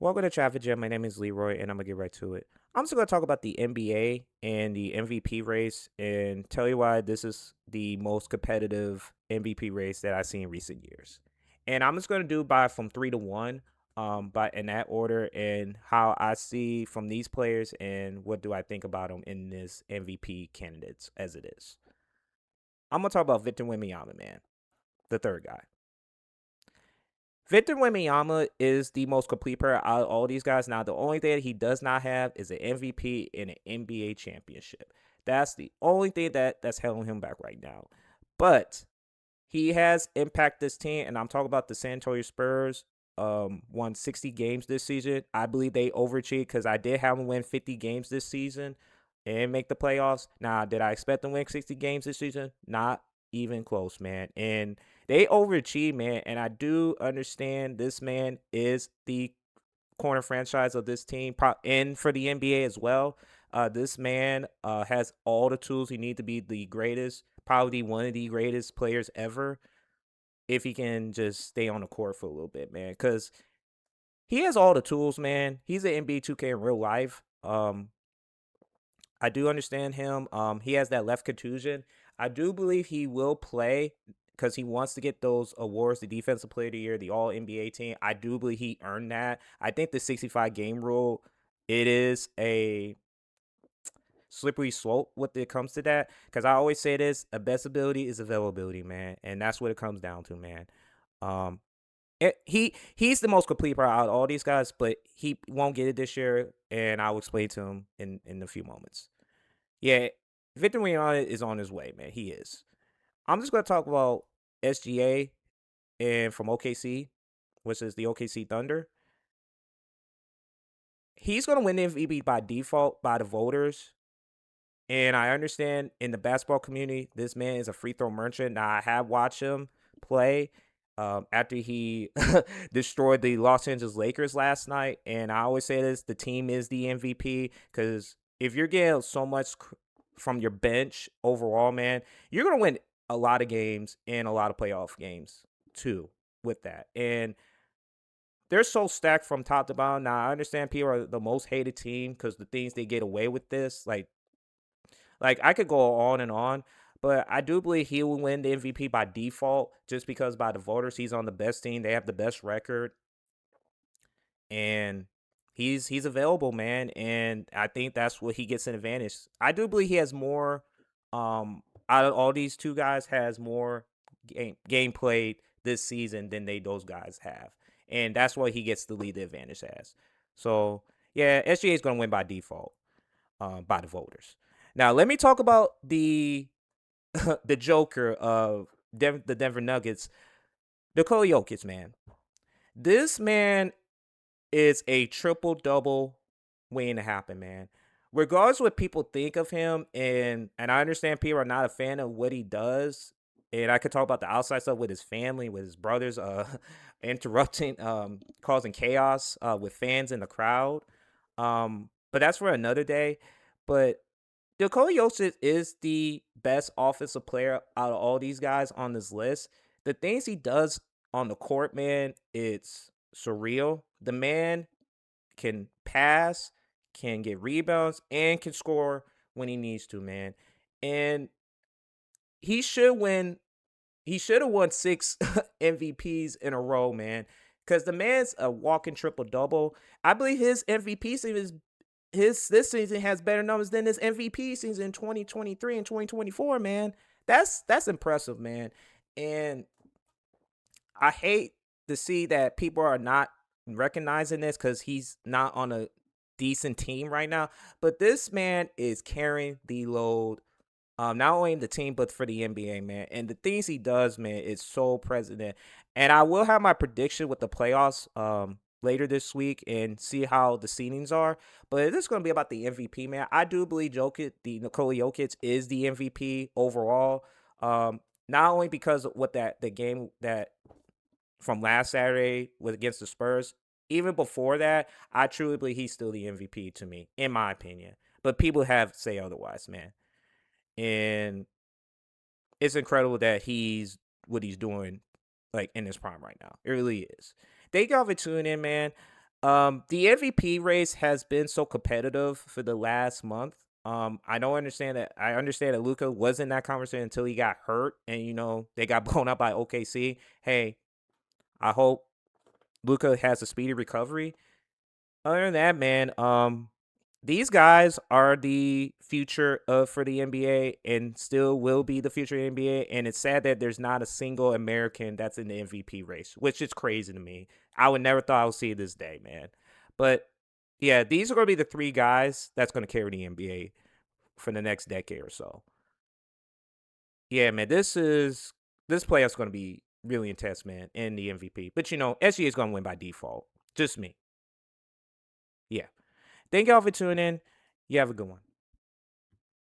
Welcome to Traffic Jam. My name is Leroy, and I'm gonna get right to it. I'm just gonna talk about the NBA and the MVP race, and tell you why this is the most competitive MVP race that I've seen in recent years. And I'm just gonna do by from 3 to 1, but in that order, and how I see from these players, and what do I think about them in this MVP candidates as it is. I'm gonna talk about Victor Wembanyama, man, the third guy. Victor Wembanyama is the most complete player out of all these guys. Now, the only thing that he does not have is an MVP and an NBA championship. That's the only thing that's holding him back right now. But he has impacted this team, and I'm talking about the San Antonio Spurs. Won 60 games this season. I believe they overachieved because I did have them win 50 games this season and make the playoffs. Now, did I expect them to win 60 games this season? Not even close, man. And they overachieved, man. And I do understand this man is the corner franchise of this team, and for the NBA as well. This man has all the tools he needs to be the greatest, probably one of the greatest players ever, if he can just stay on the court for a little bit, man. Because he has all the tools, man. He's an NBA 2K in real life. I do understand him. He has that left contusion. I do believe he will play because he wants to get those awards, the Defensive Player of the Year, the All NBA team. I do believe he earned that. I think the 65 game rule, it is a slippery slope when it comes to that. Because I always say this: a best ability is availability, man, and that's what it comes down to, man. Um, he's the most complete player out of all these guys, but he won't get it this year, and I'll explain to him in a few moments. Yeah, Victor Wembanyama is on his way, man. He is. I'm just gonna talk about SGA and from OKC, which is the OKC Thunder. He's gonna win the MVP by default by the voters. And I understand in the basketball community, this man is a free throw merchant. Now I have watched him play after he destroyed the Los Angeles Lakers last night. And I always say this: the team is the MVP because if you're getting so much from your bench overall, man, you're gonna win a lot of games and a lot of playoff games too with that. And they're so stacked from top to bottom. Now I understand people are the most hated team because the things they get away with this, like I could go on and on, but I do believe he will win the MVP by default just because by the voters he's on the best team. They have the best record, and he's available, man. And I think that's what he gets an advantage. I do believe he has more. Out of all these two guys, has more game played this season than those guys have, and that's what he gets to lead the advantage as. So yeah, SGA is gonna win by default, by the voters. Now let me talk about the the Joker of the Denver Nuggets, Nikola Jokic, man. This man is a triple double waiting to happen, man. Regardless what people think of him, and I understand people are not a fan of what he does, and I could talk about the outside stuff with his family, with his brothers, interrupting, causing chaos, with fans in the crowd. But that's for another day. But Nikola Jokic is the best offensive player out of all these guys on this list. The things he does on the court, man, it's surreal. The man can pass, can get rebounds, and can score when he needs to, man. And he should win. He should have won 6 MVPs in a row, man. Because the man's a walking triple double. I believe his MVP season is his this season has better numbers than his MVP season in 2023 and 2024, man. That's impressive, man. And I hate to see that people are not recognizing this because he's not on a decent team right now. But this man is carrying the load, not only in the team but for the NBA, man. And the things he does, man, is so present. And I will have my prediction with the playoffs later this week and see how the seedings are. But it is going to be about the MVP, man. I do believe Jokic, the Nikola Jokic, is the MVP overall. Not only because of what that the game that from last Saturday was against the Spurs. Even before that, I truly believe he's still the MVP to me, in my opinion. But people have say otherwise, man. And it's incredible that he's what he's doing like in his prime right now. It really is. Thank y'all for tuning in, man. The MVP race has been so competitive for the last month. I don't understand that. I understand that Luca was in that conversation until he got hurt, and they got blown out by OKC. Hey, I hope Luca has a speedy recovery. Other than that, man, these guys are the future of for the NBA and still will be the future of the NBA. And it's sad that there's not a single American that's in the MVP race, which is crazy to me. I would never thought I would see this day, man. But yeah, these are going to be the three guys that's going to carry the NBA for the next decade or so. Yeah, man, this playoff's going to be really intense, man, in the MVP. But SGA is going to win by default. Just me. Yeah. Thank y'all for tuning in. You have a good one.